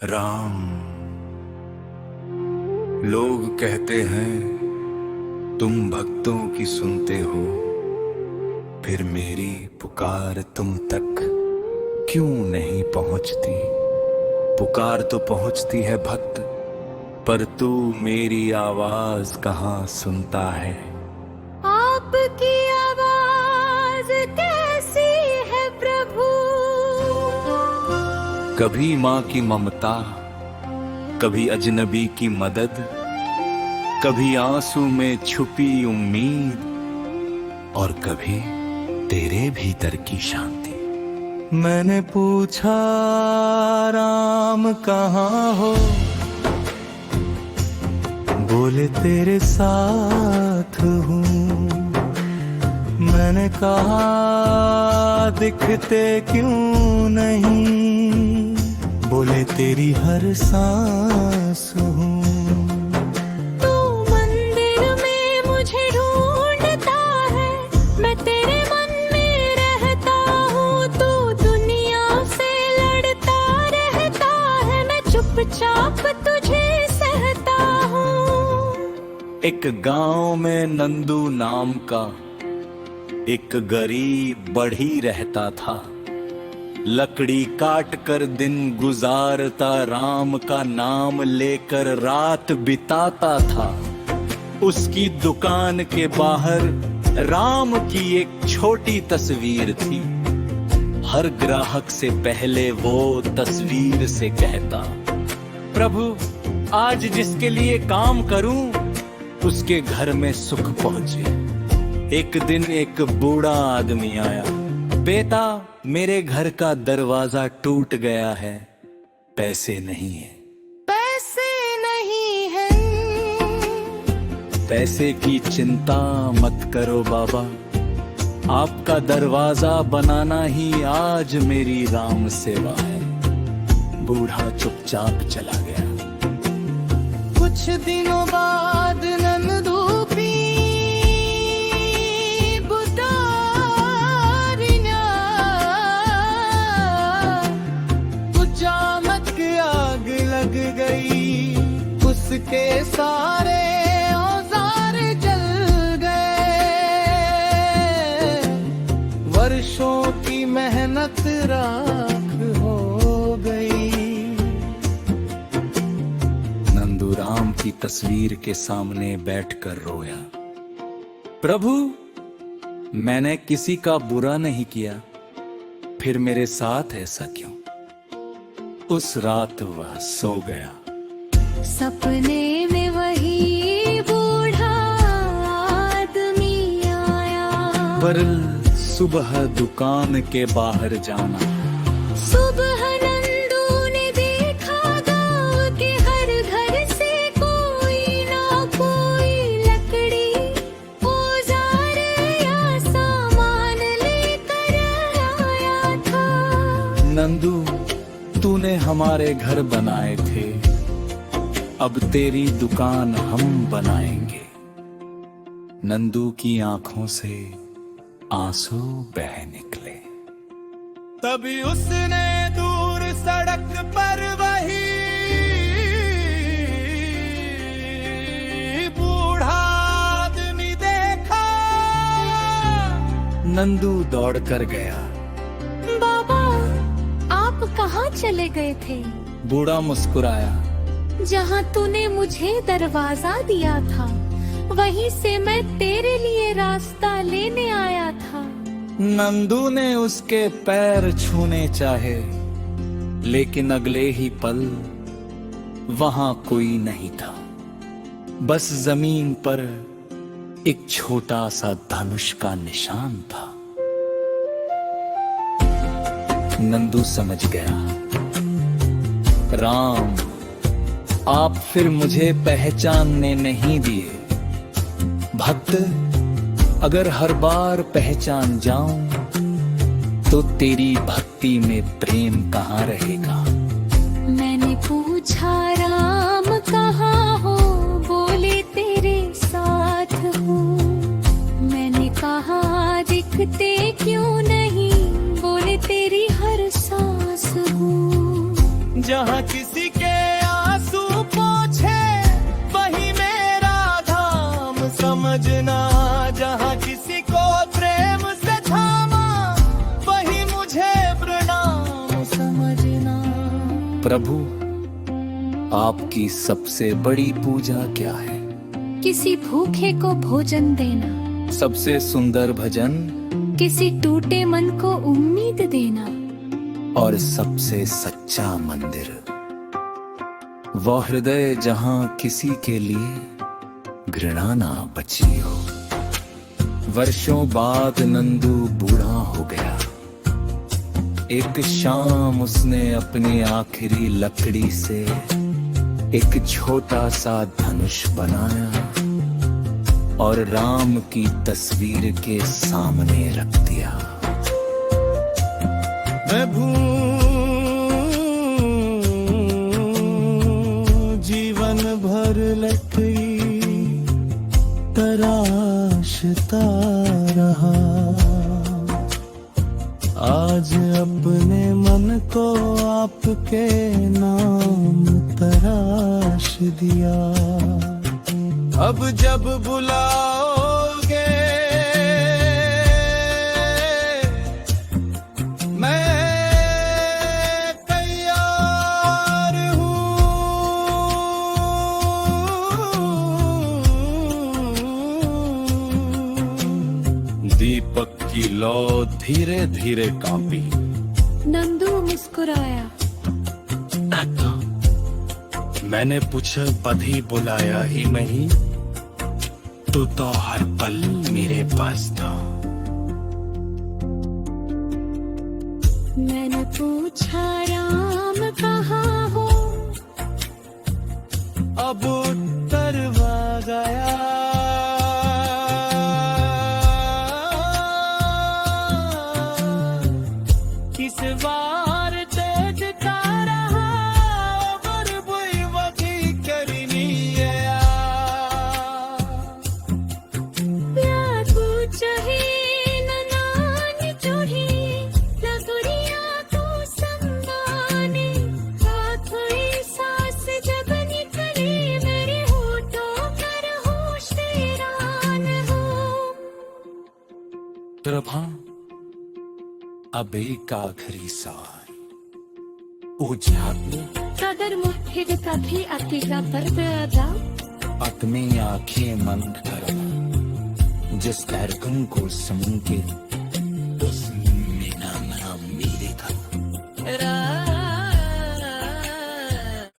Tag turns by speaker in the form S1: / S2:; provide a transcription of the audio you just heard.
S1: राम। लोग कहते हैं तुम भक्तों की सुनते हो, फिर मेरी पुकार तुम तक क्यों नहीं पहुंचती। पुकार तो पहुंचती है भक्त, पर तू मेरी आवाज कहाँ सुनता है।
S2: आपकी आवाज कैसी है प्रभु।
S1: कभी माँ की ममता, कभी अजनबी की मदद, कभी आंसू में छुपी उम्मीद, और कभी तेरे भीतर की शांति। मैंने पूछा राम कहाँ हो, बोले तेरे साथ हूँ। मैंने कहा दिखते क्यों नहीं, बोले तेरी हर सांस हूँ।
S2: तू मंदिर में मुझे ढूंढता है, मैं तेरे मन में रहता हूँ। तू दुनिया से लड़ता रहता है, मैं चुपचाप तुझे सहता हूँ।
S1: एक गांव में नंदू नाम का एक गरीब बढ़ी रहता था। लकड़ी काट कर दिन गुजारता, राम का नाम लेकर रात बिताता था। उसकी दुकान के बाहर राम की एक छोटी तस्वीर थी। हर ग्राहक से पहले वो तस्वीर से कहता, प्रभु आज जिसके लिए काम करूं उसके घर में सुख पहुंचे। एक दिन एक बूढ़ा आदमी आया, बेटा मेरे घर का दरवाजा टूट गया है, पैसे नहीं है।
S2: पैसे नहीं है।
S1: पैसे की चिंता मत करो बाबा, आपका दरवाजा बनाना ही आज मेरी राम सेवा है। बूढ़ा चुपचाप चला गया।
S2: कुछ दिनों बाद नंदू लग गई, उसके सारे औजार जल गए। वर्षों की मेहनत राख हो गई।
S1: नंदू राम की तस्वीर के सामने बैठकर रोया, प्रभु मैंने किसी का बुरा नहीं किया, फिर मेरे साथ ऐसा क्यों। उस रात वह सो गया।
S2: सपने में वही बूढ़ा आदमी आया,
S1: पर सुबह दुकान के बाहर जाना।
S2: सुबह नंदू ने देखा गांव के हर घर से कोई ना कोई लकड़ी औजार या सामान लेकर आया था।
S1: नंदू तूने हमारे घर बनाए थे, अब तेरी दुकान हम बनाएंगे। नंदू की आंखों से आंसू बह निकले। तभी उसने दूर सड़क पर वही बूढ़ा आदमी देखा। नंदू दौड़कर गया।
S2: बाबा आप कहाँ चले गए थे।
S1: बूढ़ा मुस्कुराया,
S2: जहाँ तूने मुझे दरवाजा दिया था, वहीं से मैं तेरे लिए रास्ता लेने आया था।
S1: नंदू ने उसके पैर छूने चाहे, लेकिन अगले ही पल वहां कोई नहीं था। बस जमीन पर एक छोटा सा धनुष का निशान था। नंदू समझ गया, राम आप फिर मुझे पहचानने नहीं दिए। भक्त अगर हर बार पहचान जाऊं तो तेरी भक्ति में प्रेम कहाँ रहेगा।
S2: मैंने पूछा राम कहाँ हो, बोले तेरे साथ हूँ। मैंने कहा दिखते क्यों नहीं, बोले तेरी हर सांस हूँ।
S1: जहाँ किसी के आंसू पोछे वही मेरा धाम समझना, जहाँ किसी को प्रेम से थामा वही मुझे प्रणाम समझना। प्रभु, आपकी सबसे बड़ी पूजा क्या है?
S2: किसी भूखे को भोजन देना,
S1: सबसे सुंदर भजन,
S2: किसी टूटे मन को उम्मीद देना,
S1: और सबसे सच्चा मंदिर वो हृदय जहां किसी के लिए घृणा ना बची हो। वर्षों बाद नंदू बूढ़ा हो गया। एक शाम उसने अपनी आखिरी लकड़ी से एक छोटा सा धनुष बनाया और राम की तस्वीर के सामने रख दिया। मैं जीवन भर लकड़ी तराशता रहा, आज अपने मन को आपके नाम तराश दिया। अब जब बुलाओगे मैं तैयार हूँ। दीपक की लौ धीरे धीरे कांपी।
S2: नंदू मुस्कुराया।
S1: मैंने पूछा पति बुलाया ही नहीं, तू तो हर पल मेरे पास था।
S2: मैंने पूछा राम कहाँ हो,
S1: अब उत्तर आ गया। किस बार तेज का रहा और बुई वकी करनी है।
S2: प्यार चाहे ननानी चोही लगुरिया को सम्माने, साथ हुई सांस जब निकली मेरे होठों पर होश तेरा न हो।
S1: प्रभा, अब एक आखिरी सवाल उजागो।
S2: कदर मुठिद कभी अतिगा परदा,
S1: अपनी आंखें बंद करो, जिस धड़कन को समूह के